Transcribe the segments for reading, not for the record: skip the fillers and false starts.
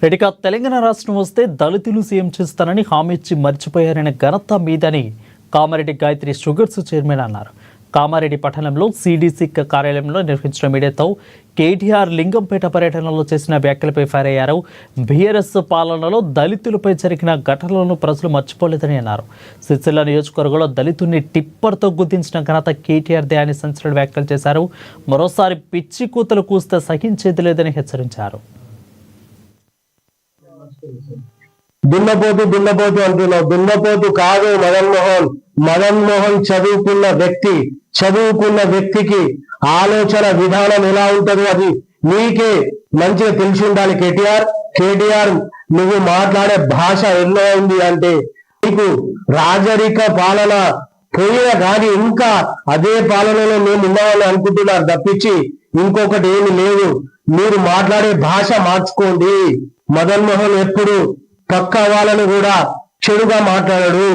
రెడ్డిగా తెలంగాణ రాష్ట్రం వస్తే దళితులు సీఎం చేస్తానని హామీ ఇచ్చి మర్చిపోయారనే ఘనత మీదని కామారెడ్డి గాయత్రి షుగర్స్ చైర్మన్ అన్నారు. కామారెడ్డి పట్టణంలో సిడిసి కార్యాలయంలో నిర్వహించిన మీడియాతో కేటీఆర్ లింగంపేట పర్యటనలో చేసిన వ్యాఖ్యలపై ఫైర్ అయ్యారు. బీఆర్ఎస్ పాలనలో దళితులపై జరిగిన ఘటనలను ప్రజలు మర్చిపోలేదని అన్నారు. సిరిసిల్ల నియోజకవర్గంలో దళితుల్ని టిప్పర్తో గుర్తించిన ఘనత కేటీఆర్దే అని సంచలన వ్యాఖ్యలు చేశారు. మరోసారి పిచ్చి కూతలు కూస్తే సహించేది లేదని హెచ్చరించారు. దున్నపోతు అంటున్నావు. దున్నపోతు కాదు మదన్ మోహన్ చదువుకున్న వ్యక్తికి ఆలోచన విధానం ఎలా ఉంటుందో అది నీకే మంచిగా తెలిసి ఉండాలి. కేటీఆర్ నువ్వు మాట్లాడే భాష ఎలా ఉంది అంటే నీకు రాజరిక పాలన పోయినా కానీ ఇంకా అదే పాలనలో మేము ఉన్నామని అనుకుంటున్నారు తప్పించి ఇంకొకటి ఏమి లేదు. మీరు మాట్లాడే భాష మార్చుకోండి. మదన్ మోహన్ ఎప్పుడు పక్క వాళ్ళని కూడా చెడుగా మాట్లాడాడు.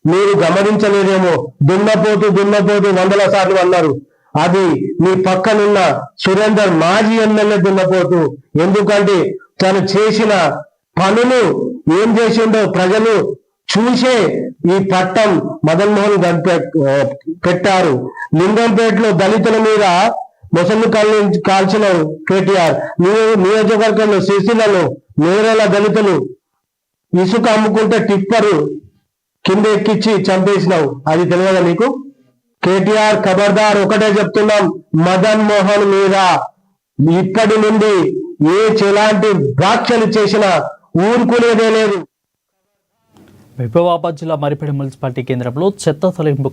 మీరు గమనించలేదేమో. దున్నపోతు 100 సార్లు అన్నారు. అది మీ పక్కనున్న సురేందర్ మాజీ ఎమ్మెల్యే దున్నపోతు. ఎందుకంటే తను చేసిన పనులు ఏం చేసిండో ప్రజలు చూసే ఈ పట్టం మదన్ మోహన్ పెట్టారు. లింగంపేటలో దళితుల మీద మొసళ్ళు కాల్చిన కేటీఆర్, నియోజకవర్గంలో సిరిసిల్లలో నేరేల దళితులు ఇసుక అమ్ముకుంటే టిప్పరు కింద ఎక్కించి చంపేసినావు. అది తెలియదా నీకు? కేటీఆర్ ఖబర్దార్, ఒకటే చెప్తున్నాం, మదన్ మోహన్ మీద ఇప్పటి నుండి ఎలాంటి వ్యాఖ్యలు చేసినా ఊరుకునేదే లేదు. మహబూబాబాద్ జిల్లా మరిపేడ మున్సిపాలిటీ కేంద్రంలో చెత్త తొలగింపు